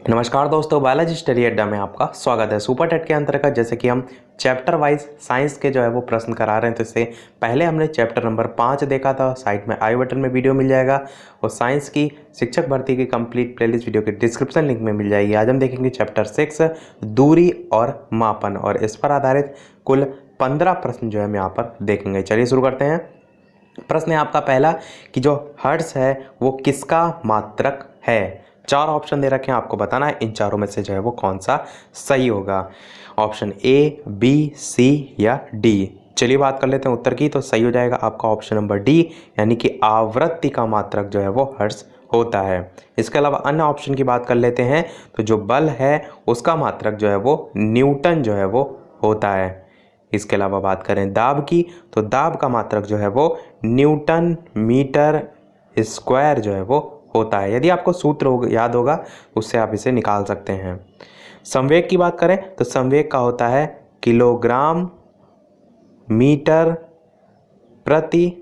नमस्कार दोस्तों, biology study अड्डा में आपका स्वागत है। सुपर टेट के अंतर्गत जैसे कि हम चैप्टर वाइज साइंस के जो है वो प्रश्न करा रहे हैं, तो इससे पहले हमने चैप्टर नंबर 5 देखा था। साइड में आई बटन में वीडियो मिल जाएगा और साइंस की शिक्षक भर्ती की कंप्लीट प्लेलिस्ट वीडियो के डिस्क्रिप्शन लिंक में मिल जाएगी। आज हम देखेंगे चैप्टर 6 दूरी और मापन, और इस पर आधारित कुल 15 प्रश्न जो है हम यहाँ पर देखेंगे। चलिए शुरू करते हैं। प्रश्न है आपका पहला कि जो हर्ट्ज है वो किसका मात्रक है। 4 ऑप्शन दे रखे हैं, आपको बताना है इन चारों में से जो है वो कौन सा सही होगा। ऑप्शन ए, बी, सी या डी। चलिए बात कर लेते हैं उत्तर की। तो सही हो जाएगा आपका ऑप्शन नंबर डी, यानी कि आवृत्ति का मात्रक जो है वो हर्ट्ज होता है। इसके अलावा अन्य ऑप्शन की बात कर लेते हैं, तो जो बल है उसका मात्रक जो है वो न्यूटन जो है वो होता है। इसके अलावा बात करें दाब की, तो दाब का मात्रक जो है वो न्यूटन मीटर स्क्वायर जो है वो होता है। यदि आपको सूत्र याद होगा उससे आप इसे निकाल सकते हैं। संवेग की बात करें तो संवेग का होता है किलोग्राम मीटर प्रति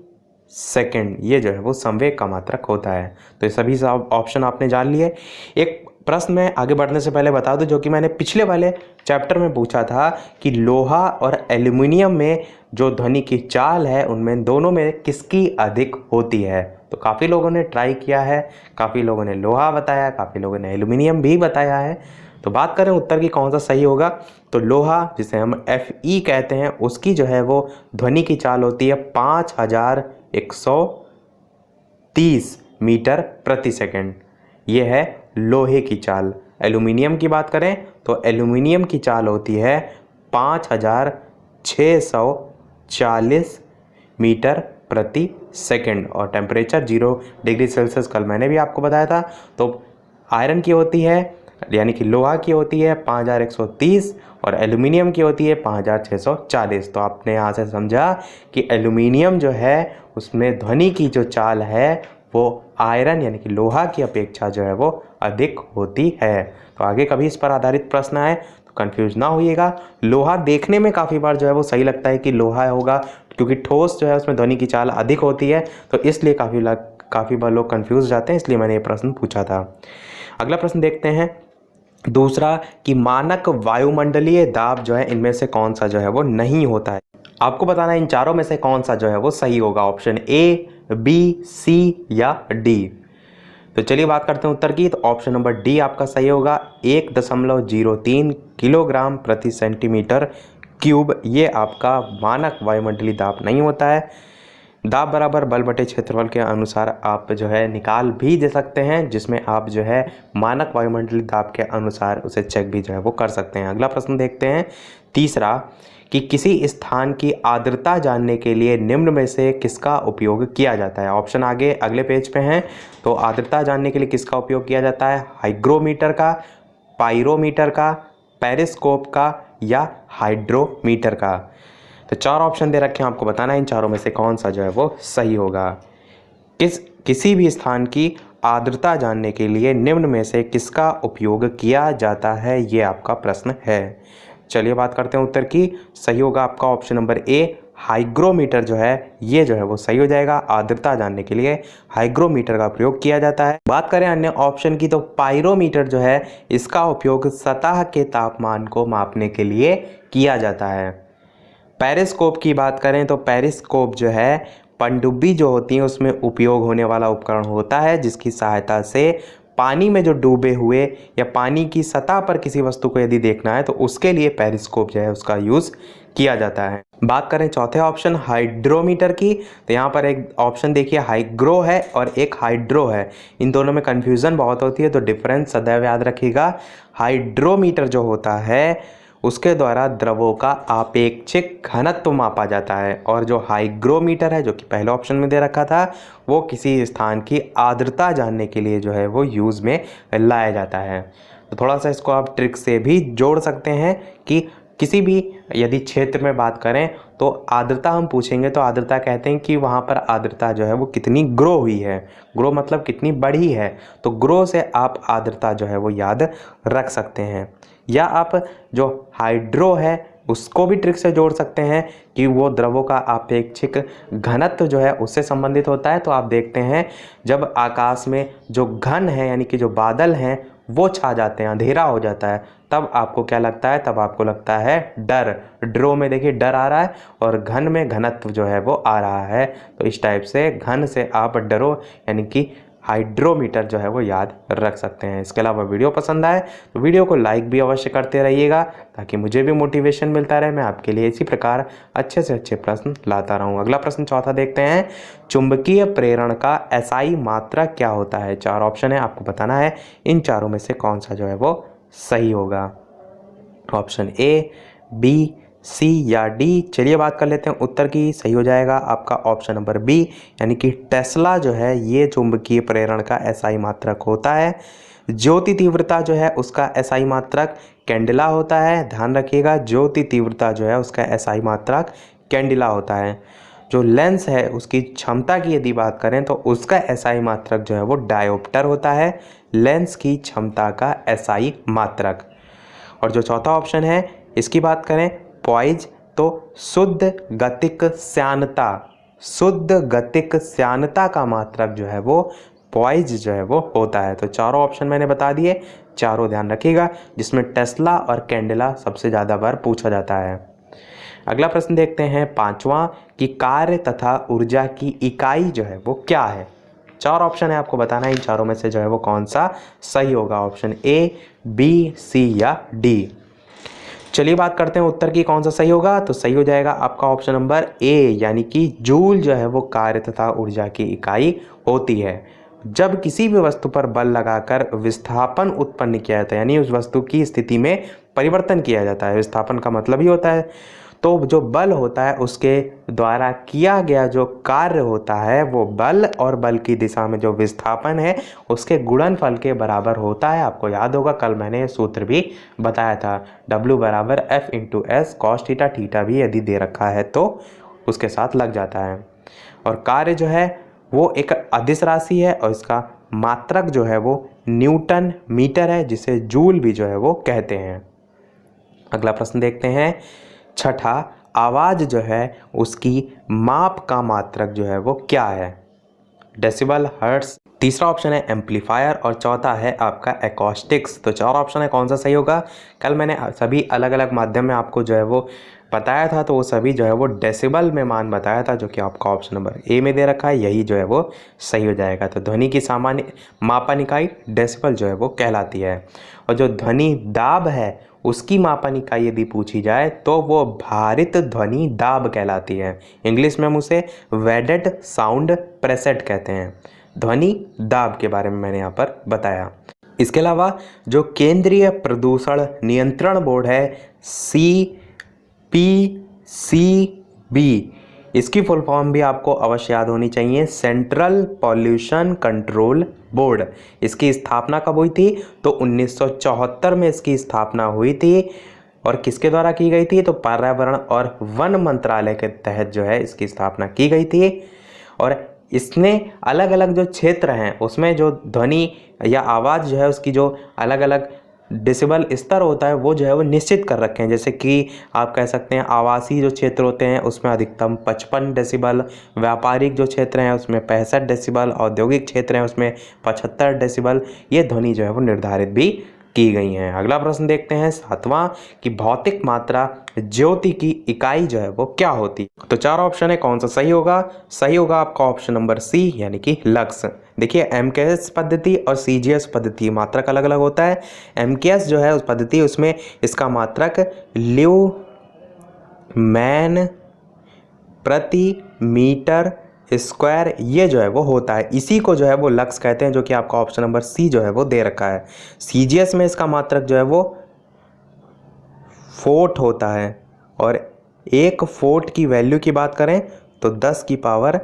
सेकंड, ये जो है वो संवेग का मात्रक होता है। तो ये सभी ऑप्शन आपने जान लिए। एक प्रश्न में आगे बढ़ने से पहले बता दूं, जो कि मैंने पिछले वाले चैप्टर में पूछा था कि लोहा और एल्युमिनियम में जो ध्वनि की चाल है उनमें दोनों में किसकी अधिक होती है। तो काफ़ी लोगों ने ट्राई किया है, काफ़ी लोगों ने लोहा बताया, काफ़ी लोगों ने एल्युमिनियम भी बताया है। तो बात करें उत्तर की कौन सा सही होगा, तो लोहा जिसे हम Fe कहते हैं उसकी जो है वो ध्वनि की चाल होती है 5130 मीटर प्रति सेकंड। ये है लोहे की चाल। एल्युमिनियम की बात करें तो एल्युमिनियम की चाल होती है 5640 मीटर प्रति सेकंड, और टेम्परेचर 0 डिग्री सेल्सियस कल मैंने भी आपको बताया था। तो आयरन की होती है यानी कि लोहा की होती है 5130 और एल्युमिनियम की होती है 5640। तो आपने यहाँ से समझा कि एल्युमिनियम जो है उसमें ध्वनि की जो चाल है वो आयरन यानी कि लोहा की अपेक्षा जो है वो अधिक होती है। तो आगे कभी इस पर आधारित प्रश्न आए तो कंफ्यूज ना होइएगा। लोहा देखने में काफ़ी बार जो है वो सही लगता है कि लोहा होगा, क्योंकि ठोस जो है उसमें ध्वनि की चाल अधिक होती है, तो इसलिए काफ़ी बार लोग कंफ्यूज जाते हैं, इसलिए मैंने ये प्रश्न पूछा था। अगला प्रश्न देखते हैं दूसरा कि मानक वायुमंडलीय दाब जो है इनमें से कौन सा जो है वो नहीं होता है। आपको बताना है इन चारों में से कौन सा जो है वो सही होगा। ऑप्शन ए, बी, सी या डी। तो चलिए बात करते हैं उत्तर की। तो ऑप्शन नंबर डी आपका सही होगा। 1.03 किलोग्राम प्रति सेंटीमीटर क्यूब, ये आपका मानक वायुमंडलीय दाब नहीं होता है। दाब बराबर बल बटे क्षेत्रफल के अनुसार आप जो है निकाल भी दे सकते हैं, जिसमें आप जो है मानक वायुमंडलीय दाब के अनुसार उसे चेक भी जो है वो कर सकते हैं। अगला प्रश्न देखते हैं तीसरा कि किसी स्थान की आर्द्रता जानने के लिए निम्न में से किसका उपयोग किया जाता है। ऑप्शन आगे अगले पेज पे हैं। तो आर्द्रता जानने के लिए किसका उपयोग किया जाता है, हाइग्रोमीटर का, पाइरोमीटर का, पेरिस्कोप का या हाइड्रोमीटर का। तो 4 ऑप्शन दे रखे हैं, आपको बताना है इन चारों में से कौन सा जो है वो सही होगा। किसी भी स्थान की आर्द्रता जानने के लिए निम्न में से किसका उपयोग किया जाता है, ये आपका प्रश्न है। चलिए बात करते हैं उत्तर की। सही होगा आपका ऑप्शन नंबर ए, हाइग्रोमीटर जो है ये जो है वो सही हो जाएगा। आर्द्रता जानने के लिए हाइग्रोमीटर का प्रयोग किया जाता है। बात करें अन्य ऑप्शन की, तो पाइरोमीटर जो है इसका उपयोग सतह के तापमान को मापने के लिए किया जाता है। पेरिस्कोप की बात करें तो पेरिस्कोप जो है पनडुब्बी जो होती है उसमें उपयोग होने वाला उपकरण होता है, जिसकी सहायता से पानी में जो डूबे हुए या पानी की सतह पर किसी वस्तु को यदि देखना है तो उसके लिए पेरिस्कोप जो है उसका यूज़ किया जाता है। बात करें चौथे ऑप्शन हाइड्रोमीटर की, तो यहाँ पर एक ऑप्शन देखिए हाइग्रो है और एक हाइड्रो है। इन दोनों में कन्फ्यूज़न बहुत होती है, तो डिफरेंस सदैव याद रखिएगा। हाइड्रोमीटर जो होता है उसके द्वारा द्रवों का आपेक्षिक घनत्व मापा जाता है, और जो हाइग्रोमीटर है जो कि पहले ऑप्शन में दे रखा था वो किसी स्थान की आर्द्रता जानने के लिए जो है वो यूज़ में लाया जाता है। तो थोड़ा सा इसको आप ट्रिक से भी जोड़ सकते हैं कि किसी भी यदि क्षेत्र में बात करें तो आर्द्रता हम पूछेंगे तो आर्द्रता कहते हैं कि वहाँ पर आर्द्रता जो है वो कितनी ग्रो हुई है। ग्रो मतलब कितनी बढ़ी है, तो ग्रो से आप आर्द्रता जो है वो याद रख सकते हैं। या आप जो हाइड्रो है उसको भी ट्रिक से जोड़ सकते हैं कि वो द्रवों का आपेक्षिक घनत्व जो है उससे संबंधित होता है। तो आप देखते हैं जब आकाश में जो घन है यानी कि जो बादल हैं वो छा जाते हैं, अंधेरा हो जाता है, तब आपको क्या लगता है? तब आपको लगता है डर। ड्रो में देखिए डर आ रहा है और घन में घनत्व जो है वो आ रहा है। तो इस टाइप से घन से आप डरो यानी कि हाइड्रोमीटर जो है वो याद रख सकते हैं। इसके अलावा वीडियो पसंद आए तो वीडियो को लाइक भी अवश्य करते रहिएगा, ताकि मुझे भी मोटिवेशन मिलता रहे, मैं आपके लिए इसी प्रकार अच्छे से अच्छे प्रश्न लाता रहूं। अगला प्रश्न चौथा देखते हैं, चुंबकीय प्रेरण का एसआई मात्रक क्या होता है? 4 ऑप्शन है, आपको बताना है इन चारों में से कौन सा जो है वो सही होगा। ऑप्शन ए, बी, सी या डी। चलिए बात कर लेते हैं उत्तर की। सही हो जाएगा आपका ऑप्शन नंबर बी, यानी कि टेस्ला जो है ये चुंबकीय प्रेरण का एसआई मात्रक होता है। ज्योति तीव्रता जो है उसका एसआई मात्रक कैंडिला होता है। ध्यान रखिएगा, ज्योति तीव्रता जो है उसका एसआई मात्रक कैंडिला होता है। जो लेंस है उसकी क्षमता की यदि बात करें तो उसका एसआई मात्रक जो है वो डायोप्टर होता है, लेंस की क्षमता का एसआई मात्रक। और जो चौथा ऑप्शन है इसकी बात करें पॉइज, तो शुद्ध गतिक श्यानता, शुद्ध गतिक श्यानता का मात्रक जो है वो पॉइज जो है वो होता है। तो चारों ऑप्शन मैंने बता दिए, चारों ध्यान रखिएगा, जिसमें टेस्ला और कैंडिला सबसे ज़्यादा बार पूछा जाता है। अगला प्रश्न देखते हैं पांचवा, कि कार्य तथा ऊर्जा की इकाई जो है वो क्या है? 4 ऑप्शन है, आपको बताना है इन चारों में से जो है वो कौन सा सही होगा। ऑप्शन ए, बी, सी या डी। चलिए बात करते हैं उत्तर की, कौन सा सही होगा? तो सही हो जाएगा आपका ऑप्शन नंबर ए, यानी कि जूल जो है वो कार्य तथा ऊर्जा की इकाई होती है। जब किसी भी वस्तु पर बल लगाकर विस्थापन उत्पन्न किया जाता है, यानी उस वस्तु की स्थिति में परिवर्तन किया जाता है, विस्थापन का मतलब ही होता है, तो जो बल होता है उसके द्वारा किया गया जो कार्य होता है वो बल और बल की दिशा में जो विस्थापन है उसके गुणनफल के बराबर होता है। आपको याद होगा कल मैंने ये सूत्र भी बताया था, W बराबर F into S cos theta, theta भी यदि दे रखा है तो उसके साथ लग जाता है। और कार्य जो है वो एक अदिश राशि है और इसका मात्रक जो है वो न्यूटन मीटर है, जिसे जूल भी जो है वो कहते हैं। अगला प्रश्न देखते हैं छठा, आवाज़ जो है उसकी माप का मात्रक जो है वो क्या है? Decibel, hertz. तीसरा ऑप्शन है एम्पलीफायर और चौथा है आपका एकॉस्टिक्स। तो 4 ऑप्शन है, कौन सा सही होगा? कल मैंने सभी अलग अलग माध्यम में आपको जो है वो बताया था, तो वो सभी जो है वो डेसिबल में मान बताया था, जो कि आपका ऑप्शन नंबर ए में दे रखा है, यही जो है वो सही हो जाएगा। तो ध्वनि की सामान्य मापन इकाई डेसिबल जो है वो कहलाती है। और जो ध्वनि दाब है उसकी मापन इकाई यदि पूछी जाए तो वो भारित ध्वनि दाब कहलाती है। इंग्लिश में हम उसे वेडेड साउंड प्रेसेट कहते हैं। ध्वनि दाब के बारे में मैंने यहाँ पर बताया। इसके अलावा जो केंद्रीय प्रदूषण नियंत्रण बोर्ड है CPCB, इसकी फुल फॉर्म भी आपको अवश्य याद होनी चाहिए, सेंट्रल पॉल्यूशन कंट्रोल बोर्ड। इसकी स्थापना कब हुई थी? तो 1974 में इसकी स्थापना हुई थी। और किसके द्वारा की गई थी? तो पर्यावरण और वन मंत्रालय के तहत जो है इसकी स्थापना की गई थी। और इसने अलग अलग जो क्षेत्र हैं उसमें जो ध्वनि या आवाज़ जो है उसकी जो अलग अलग डेसिबल स्तर होता है वो जो है वो निश्चित कर रखे हैं। जैसे कि आप कह सकते हैं आवासीय जो क्षेत्र होते हैं उसमें अधिकतम 55 डेसिबल, व्यापारिक जो क्षेत्र हैं उसमें 65 डेसिबल, औद्योगिक क्षेत्र हैं उसमें 75 डेसिबल, ये ध्वनि जो है वो निर्धारित भी की गई हैं। अगला प्रश्न देखते हैं सातवां, कि भौतिक मात्रा ज्योति की इकाई जो है वो क्या होती? तो 4 ऑप्शन है, कौन सा सही होगा? सही होगा आपका ऑप्शन नंबर सी, यानी कि लक्स। देखिए MKS पद्धति और CGS पद्धति मात्रक अलग अलग होता है। MKS जो है उस पद्धति उसमें इसका मात्रक ल्यूमैन प्रति मीटर स्क्वायर ये जो है वो होता है, इसी को जो है वो लक्स कहते हैं, जो कि आपका ऑप्शन नंबर सी जो है वो दे रखा है। CGS में इसका मात्रक जो है वो फोर्ट होता है और एक फोर्ट की वैल्यू की बात करें तो 10 की पावर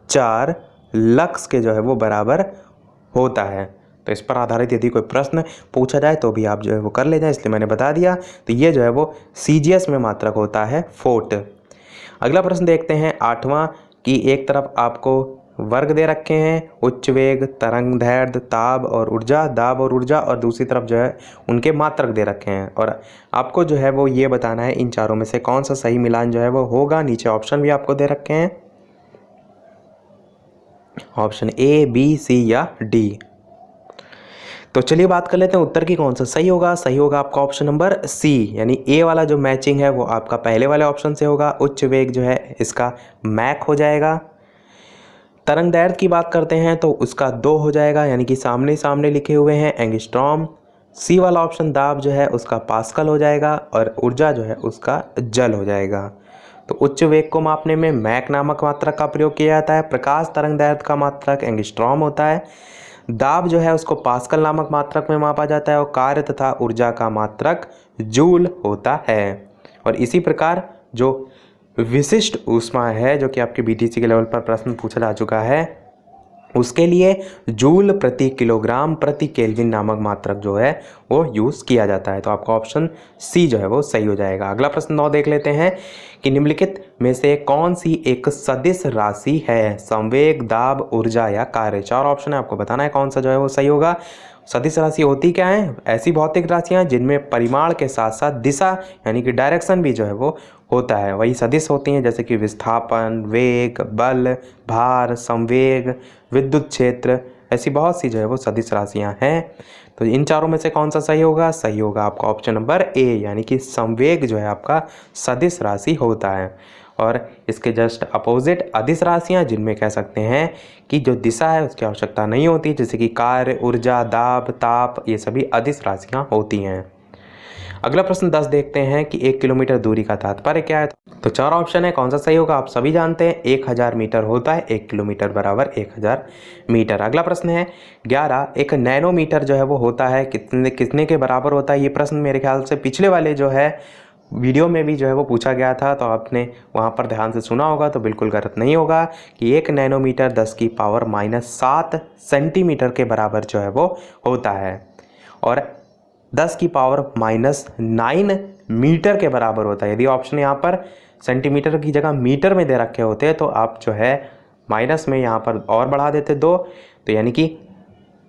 4 लक्स के जो है वो बराबर होता है। तो इस पर आधारित यदि कोई प्रश्न पूछा जाए तो भी आप जो है वो कर ले जाए, इसलिए मैंने बता दिया। तो ये जो है वो CGS में मात्रक होता है फोर्ट। अगला प्रश्न देखते हैं आठवां, कि एक तरफ आपको वर्ग दे रखे हैं उच्च वेग, तरंग दैर्ध्य, ताप और ऊर्जा, दाब और ऊर्जा, और दूसरी तरफ जो है उनके मात्रक दे रखे हैं और आपको जो है वो ये बताना है इन चारों में से कौन सा सही मिलान जो है वो होगा। नीचे ऑप्शन भी आपको दे रखे हैं, ऑप्शन A, B, C या D। तो चलिए बात कर लेते हैं उत्तर की कौन सा सही होगा। सही होगा आपका ऑप्शन नंबर सी, यानी ए वाला जो मैचिंग है वो आपका पहले वाले ऑप्शन से होगा। उच्च वेग जो है इसका मैक हो जाएगा। तरंग दैर्घ्य की बात करते हैं तो उसका 2 हो जाएगा, यानी कि सामने सामने लिखे हुए हैं एंगस्ट्रॉम। सी वाला ऑप्शन दाब जो है उसका पास्कल हो जाएगा और ऊर्जा जो है उसका जल हो जाएगा। तो उच्च वेग को मापने में मैक नामक मात्रक का प्रयोग किया जाता है। प्रकाश तरंग दैर्घ्य का मात्रक एंगस्ट्रॉम होता है। दाब जो है उसको पास्कल नामक मात्रक में मापा जाता है और कार्य तथा ऊर्जा का मात्रक जूल होता है। और इसी प्रकार जो विशिष्ट ऊष्मा है, जो कि आपके बीटीसी के लेवल पर प्रश्न पूछा जा चुका है, उसके लिए जूल प्रति किलोग्राम प्रति केल्विन नामक मात्रक जो है वो यूज़ किया जाता है। तो आपका ऑप्शन सी जो है वो सही हो जाएगा। अगला प्रश्न 9 देख लेते हैं कि निम्नलिखित में से कौन सी एक सदिश राशि है। संवेग, दाब, ऊर्जा या कार्य। 4 ऑप्शन है, आपको बताना है कौन सा जो है वो सही होगा। सदिश राशि होती क्या है? ऐसी भौतिक राशियाँ जिनमें परिमाण के साथ साथ दिशा यानी कि डायरेक्शन भी जो है वो होता है, वही सदिश होती हैं। जैसे कि विस्थापन, वेग, बल, भार, संवेग, विद्युत क्षेत्र, ऐसी बहुत सी जो है वो सदिश राशियाँ हैं। तो इन चारों में से कौन सा सही होगा? सही होगा आपका ऑप्शन नंबर ए, यानी कि संवेग जो है आपका सदिश राशि होता है। और इसके जस्ट अपोजिट अदिश राशियाँ, जिनमें कह सकते हैं कि जो दिशा है उसकी आवश्यकता नहीं होती, जैसे कि कार्य, ऊर्जा, दाब, ताप, ये सभी अदिश राशियाँ होती हैं। अगला प्रश्न 10 देखते हैं कि 1 किलोमीटर दूरी का तात्पर्य क्या है। तो 4 ऑप्शन है, कौन सा सही होगा? आप सभी जानते हैं 1000 मीटर होता है। 1 किलोमीटर बराबर 1000 मीटर। अगला प्रश्न है 11, एक नैनोमीटर जो है वो होता है कितने के बराबर होता है। ये प्रश्न मेरे ख्याल से पिछले वाले जो है वीडियो में भी जो है वो पूछा गया था, तो आपने वहाँ पर ध्यान से सुना होगा, तो बिल्कुल गलत नहीं होगा कि 1 नैनोमीटर 10 की पावर -7 सेंटीमीटर के बराबर जो है वो होता है। और 10 की पावर -9 मीटर के बराबर होता है। यदि ऑप्शन यहाँ पर सेंटीमीटर की जगह मीटर में दे रखे होते तो आप जो है माइनस में यहाँ पर और बढ़ा देते 2, तो यानी कि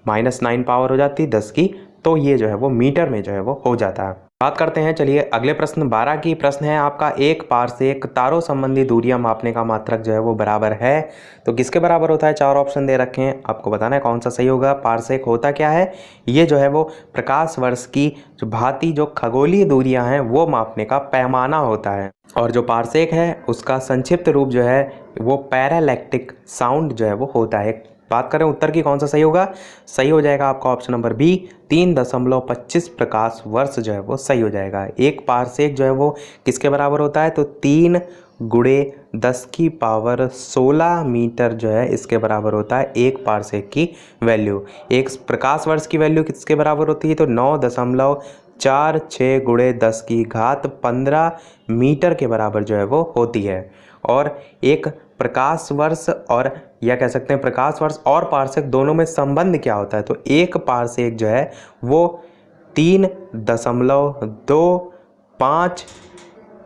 -9 पावर हो जाती 10 की, तो ये जो है वो मीटर में जो है वो हो जाता है। बात करते हैं चलिए अगले प्रश्न 12 की। प्रश्न है आपका, एक पारसेक तारों संबंधी दूरियां मापने का मात्रक जो है वो बराबर है। तो किसके बराबर होता है? 4 ऑप्शन दे रखे हैं, आपको बताना है कौन सा सही होगा। पारसेक होता क्या है? ये जो है वो प्रकाश वर्ष की जो भांति जो खगोलीय दूरियां हैं वो मापने का पैमाना होता है। और जो पारसेक है उसका संक्षिप्त रूप जो है वो पैरालैक्टिक साउंड जो है वो होता है। बात करें उत्तर की, कौन सा सही होगा? सही हो जाएगा आपका ऑप्शन नंबर बी, 3.25 प्रकाश वर्ष जो है वो सही हो जाएगा। एक पारसेक जो है वो किसके बराबर होता है? तो 3 × 10 की पावर 16 मीटर जो है इसके बराबर होता है एक पारसेक की वैल्यू। एक प्रकाश वर्ष की वैल्यू किसके बराबर होती है? तो 9.46 × 10 की घात 15 मीटर के बराबर जो है वो होती है। और एक प्रकाश वर्ष और या कह सकते हैं प्रकाश वर्ष और पारसेक दोनों में संबंध क्या होता है? तो एक पारसेक जो है वो 3.25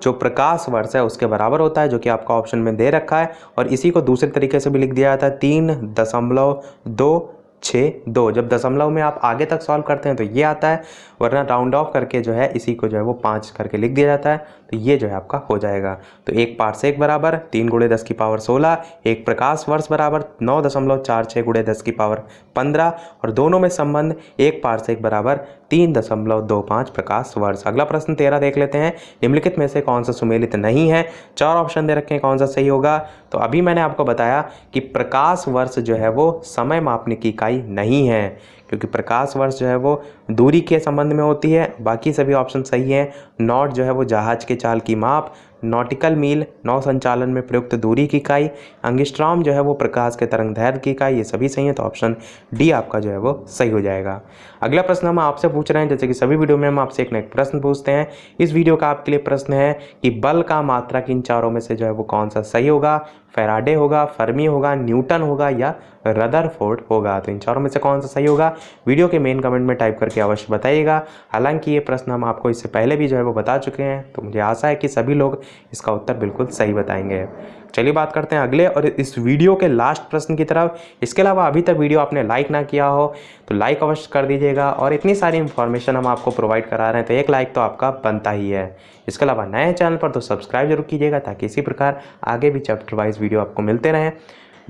जो प्रकाश वर्ष है उसके बराबर होता है, जो कि आपका ऑप्शन में दे रखा है। और इसी को दूसरे तरीके से भी लिख दिया जाता है 3.262। जब दशमलव में आप आगे तक सॉल्व करते हैं तो ये आता है, वरना राउंड ऑफ करके जो है इसी को जो है वो 5 करके लिख दिया जाता है, तो ये जो है आपका हो जाएगा। तो एक पारसेक बराबर 3 × 10 की पावर 16, एक प्रकाश वर्ष बराबर 9.46 × 10 की पावर 15, और दोनों में संबंध एक पारसेक बराबर 3.25 प्रकाश वर्ष। अगला प्रश्न 13 देख लेते हैं, निम्नलिखित में से कौन सा सुमेलित नहीं है। 4 ऑप्शन दे रखे हैं, कौन सा सही होगा? तो अभी मैंने आपको बताया कि प्रकाश वर्ष जो है वो समय मापने की इकाई नहीं है, क्योंकि प्रकाश वर्ष जो है वो दूरी के संबंध में होती है। बाकी सभी ऑप्शन सही हैं। नॉट जो है वो जहाज के चाल की माप, नॉटिकल मील नौ संचालन में प्रयुक्त दूरी की इकाई, एंगस्ट्रॉम जो है वो प्रकाश के तरंग दैर्घ्य की इकाई, ये सभी सही है। तो ऑप्शन डी आपका जो है वो सही हो जाएगा। अगला प्रश्न हम आपसे पूछ रहे हैं, जैसे कि सभी वीडियो में हम आपसे एक नेक्स्ट प्रश्न पूछते हैं। इस वीडियो का आपके लिए प्रश्न है कि बल का मात्रक इन चारों में से जो है वो कौन सा सही होगा? फैराडे होगा, फर्मी होगा, न्यूटन होगा या रदरफोर्ड होगा? तो इन चारों में से कौन सा सही होगा? वीडियो के मेन कमेंट में टाइप करके अवश्य बताइएगा। हालांकि ये प्रश्न हम आपको इससे पहले भी जो है वो बता चुके हैं, तो मुझे आशा है कि सभी लोग इसका उत्तर बिल्कुल सही बताएंगे। चलिए बात करते हैं अगले और इस वीडियो के लास्ट प्रश्न की तरफ। इसके अलावा अभी तक वीडियो आपने लाइक ना किया हो तो लाइक अवश्य कर दीजिएगा, और इतनी सारी इन्फॉर्मेशन हम आपको प्रोवाइड करा रहे हैं तो एक लाइक तो आपका बनता ही है। इसके अलावा नए चैनल पर तो सब्सक्राइब जरूर कीजिएगा, ताकि इसी प्रकार आगे भी चैप्टर वाइज वीडियो आपको मिलते रहें।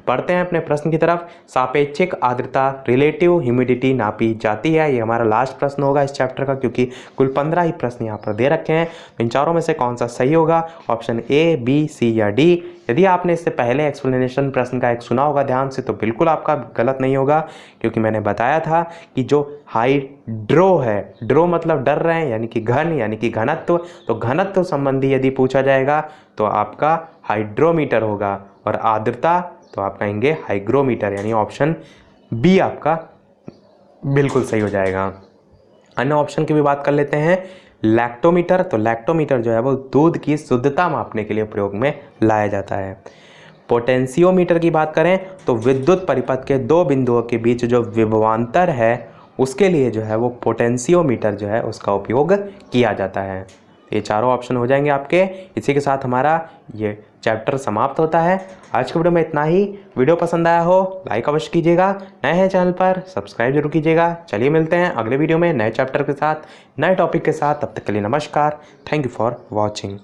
बढ़ते हैं अपने प्रश्न की तरफ। सापेक्षिक आर्द्रता रिलेटिव ह्यूमिडिटी नापी जाती है, ये हमारा लास्ट प्रश्न होगा इस चैप्टर का, क्योंकि कुल 15 ही प्रश्न यहाँ पर दे रखे हैं। इन चारों में से कौन सा सही होगा? ऑप्शन ए, बी, सी या डी। यदि आपने इससे पहले एक्सप्लेनेशन प्रश्न का एक सुना होगा ध्यान से, तो बिल्कुल आपका गलत नहीं होगा, क्योंकि मैंने बताया था कि जो हाइड्रो है, ड्रो मतलब डर रहे हैं, यानी कि घन, यानी कि घनत्व, तो घनत्व संबंधी यदि पूछा जाएगा तो आपका हाइड्रोमीटर होगा, और आर्द्रता तो आप कहेंगे हाइग्रोमीटर, यानी ऑप्शन बी आपका बिल्कुल सही हो जाएगा। अन्य ऑप्शन की भी बात कर लेते हैं। लैक्टोमीटर, तो लैक्टोमीटर जो है वो दूध की शुद्धता मापने के लिए प्रयोग में लाया जाता है। पोटेंशियोमीटर की बात करें तो विद्युत परिपथ के दो बिंदुओं के बीच जो विभवांतर है उसके लिए जो है वो पोटेंशियोमीटर जो है उसका उपयोग किया जाता है। ये चारों ऑप्शन हो जाएंगे आपके। इसी के साथ हमारा ये चैप्टर समाप्त होता है। आज के वीडियो में इतना ही। वीडियो पसंद आया हो लाइक अवश्य कीजिएगा, नए हैं चैनल पर सब्सक्राइब जरूर कीजिएगा। चलिए मिलते हैं अगले वीडियो में नए चैप्टर के साथ, नए टॉपिक के साथ। तब तक के लिए नमस्कार। Thank you for watching.